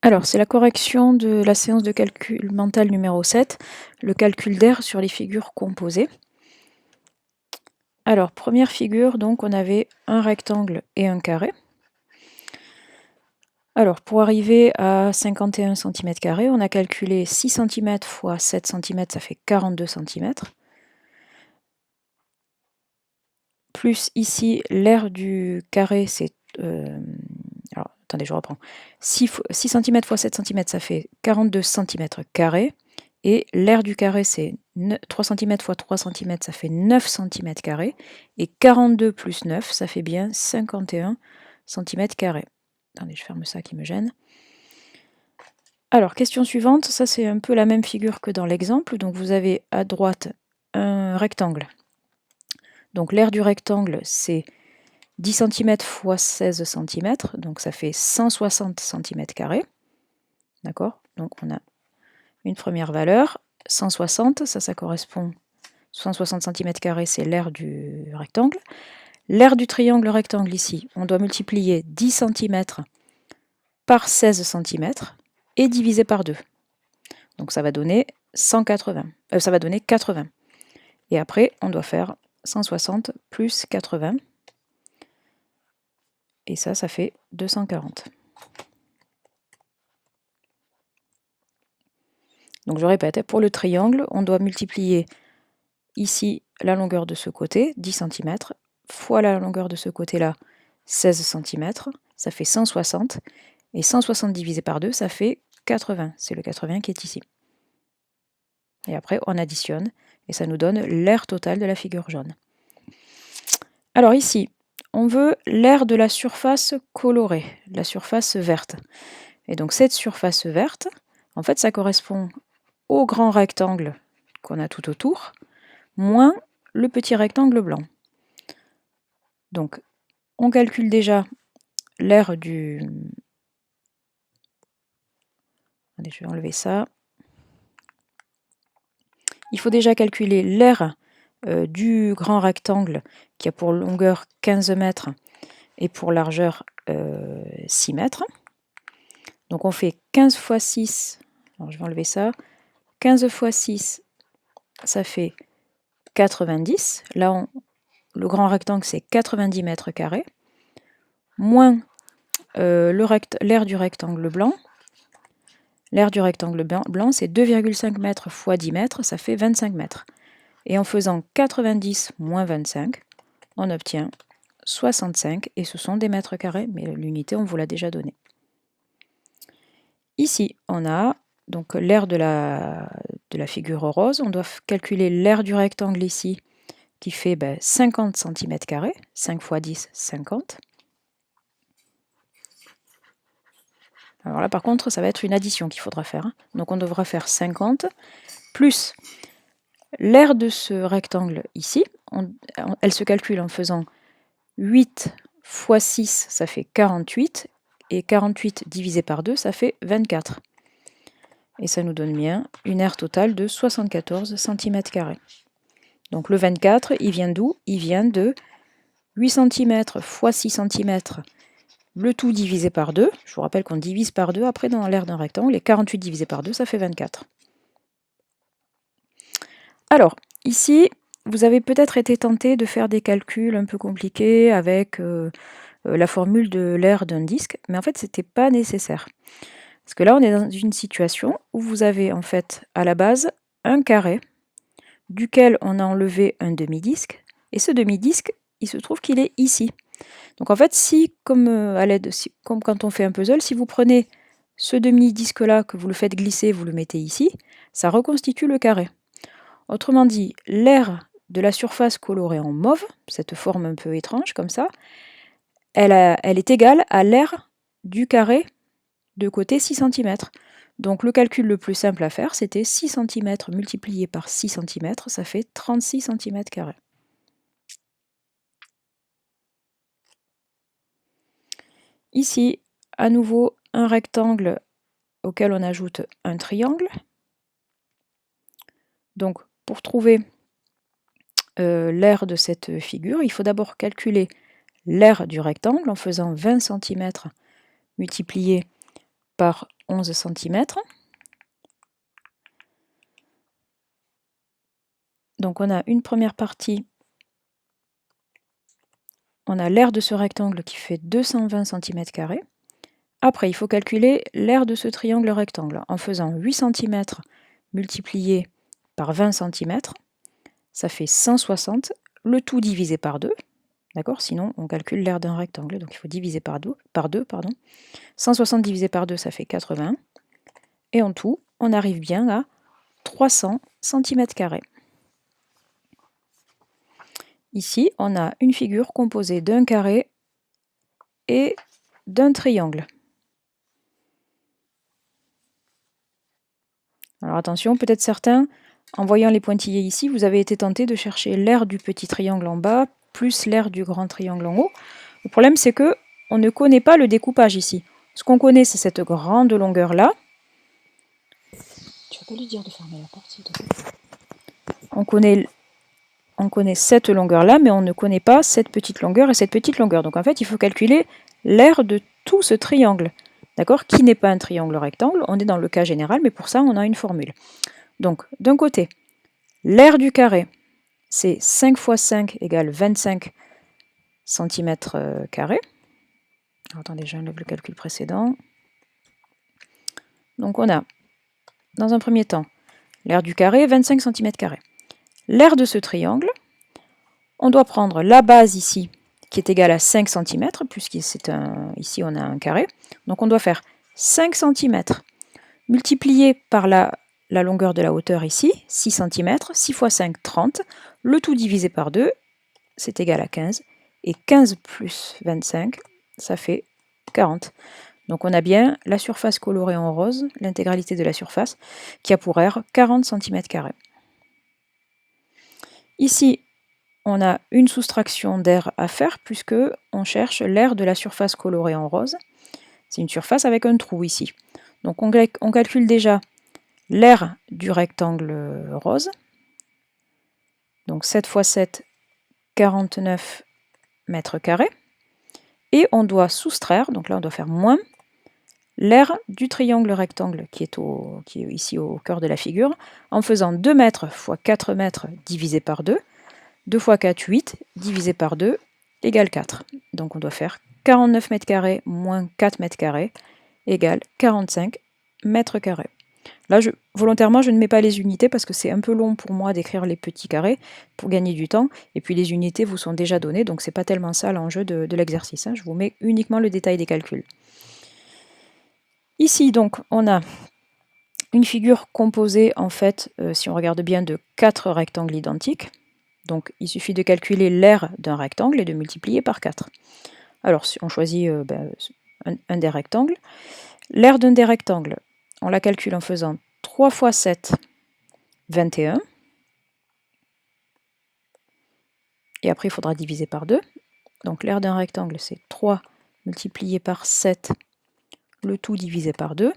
Alors, c'est la correction de la séance de calcul mental numéro 7, le calcul d'air sur les figures composées. Alors, première figure, donc on avait un rectangle et un carré. Alors, pour arriver à 51 cm², on a calculé 6 cm fois 7 cm, ça fait 42 cm. Plus ici, l'aire du carré, c'est... alors, attendez, je reprends. 6 cm fois 7 cm, ça fait 42 cm². Et l'aire du carré, c'est 3 cm fois 3 cm, ça fait 9 cm². Et 42 plus 9, ça fait bien 51 cm². Attendez, je ferme ça qui me gêne. Alors, question suivante, ça c'est un peu la même figure que dans l'exemple. Donc vous avez à droite un rectangle. Donc l'aire du rectangle, c'est 10 cm fois 16 cm, donc ça fait 160 cm². D'accord? Donc on a une première valeur, 160, ça correspond, 160 cm², c'est l'aire du rectangle. L'aire du triangle rectangle ici, on doit multiplier 10 cm par 16 cm et diviser par 2. Donc ça va donner 180, ça va donner 80. Et après, on doit faire 160 plus 80. Et ça fait 240. Donc je répète, pour le triangle, on doit multiplier ici la longueur de ce côté, 10 cm, fois la longueur de ce côté-là, 16 cm, ça fait 160. Et 160 divisé par 2, ça fait 80. C'est le 80 qui est ici. Et après, on additionne, et ça nous donne l'aire totale de la figure jaune. Alors ici, on veut l'aire de la surface colorée, la surface verte. Et donc cette surface verte, en fait, ça correspond au grand rectangle qu'on a tout autour, moins le petit rectangle blanc. Donc, on calcule déjà l'aire du... Allez, je vais enlever ça. Il faut déjà calculer l'aire du grand rectangle qui a pour longueur 15 mètres et pour largeur 6 mètres. Donc on fait 15 fois 6, alors je vais enlever ça, 15 fois 6, ça fait 90. Là, le grand rectangle, c'est 90 mètres carrés, moins l'aire du rectangle blanc. L'aire du rectangle blanc, c'est 2,5 mètres fois 10 mètres, ça fait 25 mètres. Et en faisant 90 moins 25, on obtient 65, et ce sont des mètres carrés, mais l'unité, on vous l'a déjà donnée. Ici, on a donc l'aire de la figure rose. On doit calculer l'aire du rectangle ici, qui fait 50 cm², 5 fois 10, 50. Alors là, par contre, ça va être une addition qu'il faudra faire. Donc on devra faire 50 plus l'aire de ce rectangle ici. Elle se calcule en faisant 8 fois 6, ça fait 48. Et 48 divisé par 2, ça fait 24. Et ça nous donne bien une aire totale de 74 cm². Donc le 24, il vient d'où? Il vient de 8 cm fois 6 cm, le tout divisé par 2. Je vous rappelle qu'on divise par 2 après dans l'aire d'un rectangle, et 48 divisé par 2, ça fait 24. Alors, ici, vous avez peut-être été tenté de faire des calculs un peu compliqués avec la formule de l'aire d'un disque, mais en fait, ce n'était pas nécessaire. Parce que là, on est dans une situation où vous avez en fait à la base un carré duquel on a enlevé un demi-disque, et ce demi-disque, il se trouve qu'il est ici. Donc en fait, comme quand on fait un puzzle, si vous prenez ce demi-disque-là, que vous le faites glisser, vous le mettez ici, ça reconstitue le carré. Autrement dit, l'aire de la surface colorée en mauve, cette forme un peu étrange comme ça, elle est égale à l'aire du carré de côté 6 cm. Donc le calcul le plus simple à faire, c'était 6 cm multiplié par 6 cm, ça fait 36 cm². Ici, à nouveau, un rectangle auquel on ajoute un triangle. Donc pour trouver l'aire de cette figure, il faut d'abord calculer l'aire du rectangle en faisant 20 cm multiplié par 11 cm. Donc on a une première partie, on a l'aire de ce rectangle qui fait 220 cm². Après, il faut calculer l'aire de ce triangle rectangle en faisant 8 cm multiplié par 20 cm, ça fait 160, le tout divisé par 2, d'accord? Sinon, on calcule l'aire d'un rectangle, donc il faut diviser par 2, 160 divisé par 2, ça fait 80, et en tout, on arrive bien à 300 cm². Ici, on a une figure composée d'un carré et d'un triangle. Alors attention, peut-être certains, en voyant les pointillés ici, vous avez été tenté de chercher l'aire du petit triangle en bas, plus l'aire du grand triangle en haut. Le problème, c'est que on ne connaît pas le découpage ici. Ce qu'on connaît, c'est cette grande longueur-là. Tu vas pas lui dire de fermer la porte, s'il te plaît. On connaît cette longueur-là, mais on ne connaît pas cette petite longueur et cette petite longueur. Donc en fait, il faut calculer l'aire de tout ce triangle, d'accord, qui n'est pas un triangle rectangle. On est dans le cas général, mais pour ça, on a une formule. Donc, d'un côté, l'aire du carré, c'est 5 fois 5 égale 25 cm². Attendez, j'enlève le calcul précédent. Donc on a, dans un premier temps, l'aire du carré, 25 cm². L'aire de ce triangle, on doit prendre la base ici, qui est égale à 5 cm, puisqu'ici on a un carré. Donc on doit faire 5 cm multiplié par la longueur de la hauteur ici, 6 cm, 6 fois 5, 30, le tout divisé par 2, c'est égal à 15, et 15 plus 25, ça fait 40. Donc on a bien la surface colorée en rose, l'intégralité de la surface, qui a pour aire 40 cm². Ici, on a une soustraction d'aire à faire, puisque on cherche l'aire de la surface colorée en rose. C'est une surface avec un trou ici. Donc on calcule déjà l'aire du rectangle rose. Donc 7 fois 7, 49 mètres carrés. Et on doit soustraire, donc là on doit faire moins, l'aire du triangle rectangle qui est ici au cœur de la figure, en faisant 2 mètres fois 4 mètres divisé par 2. 2 fois 4, 8, divisé par 2, égale 4. Donc on doit faire 49 mètres carrés moins 4 mètres carrés égale 45 mètres carrés. Là, volontairement, je ne mets pas les unités parce que c'est un peu long pour moi d'écrire les petits carrés pour gagner du temps. Et puis les unités vous sont déjà données, donc c'est pas tellement ça l'enjeu de l'exercice. Je vous mets uniquement le détail des calculs. Ici, donc, on a une figure composée, en fait, si on regarde bien, de 4 rectangles identiques. Donc, il suffit de calculer l'aire d'un rectangle et de multiplier par 4. Alors, si on choisit un des rectangles, l'aire d'un des rectangles, on la calcule en faisant 3 fois 7, 21. Et après, il faudra diviser par 2. Donc, l'aire d'un rectangle, c'est 3 multiplié par 7, le tout divisé par 2.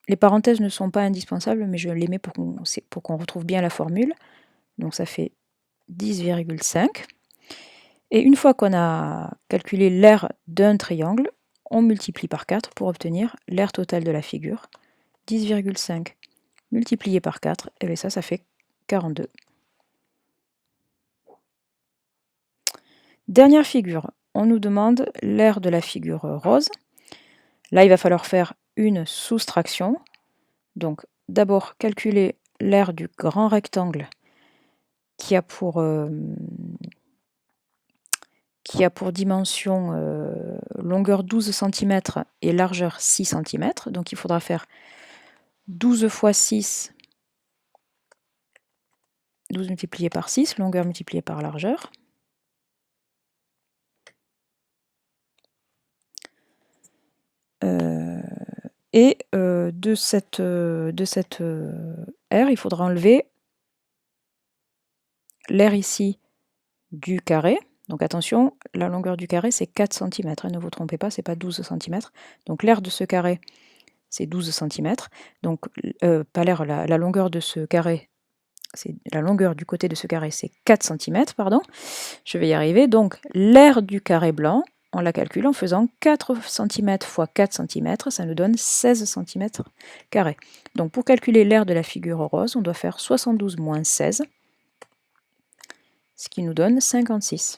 Les parenthèses ne sont pas indispensables, mais je les mets pour qu'on retrouve bien la formule. Donc, ça fait 10,5. Et une fois qu'on a calculé l'aire d'un triangle, on multiplie par 4 pour obtenir l'aire totale de la figure. 10,5 multiplié par 4, et bien ça fait 42. Dernière figure, on nous demande l'aire de la figure rose. Là, il va falloir faire une soustraction. Donc, d'abord, calculer l'aire du grand rectangle qui a pour dimension longueur 12 cm et largeur 6 cm. Donc il faudra faire 12 fois 6, 12 multiplié par 6, longueur multipliée par largeur. Et de cette aire, il faudra enlever l'aire ici du carré. Donc attention, la longueur du carré, c'est 4 cm. Ne vous trompez pas, ce n'est pas 12 cm. Donc l'aire de ce carré, c'est 12 cm. Donc, pas l'aire, la longueur de ce carré, c'est la longueur du côté de ce carré, c'est 4 cm, pardon. Je vais y arriver. Donc l'aire du carré blanc, on la calcule en faisant 4 cm x 4 cm, ça nous donne 16 cm². Donc pour calculer l'aire de la figure rose, on doit faire 72 moins 16, ce qui nous donne 56.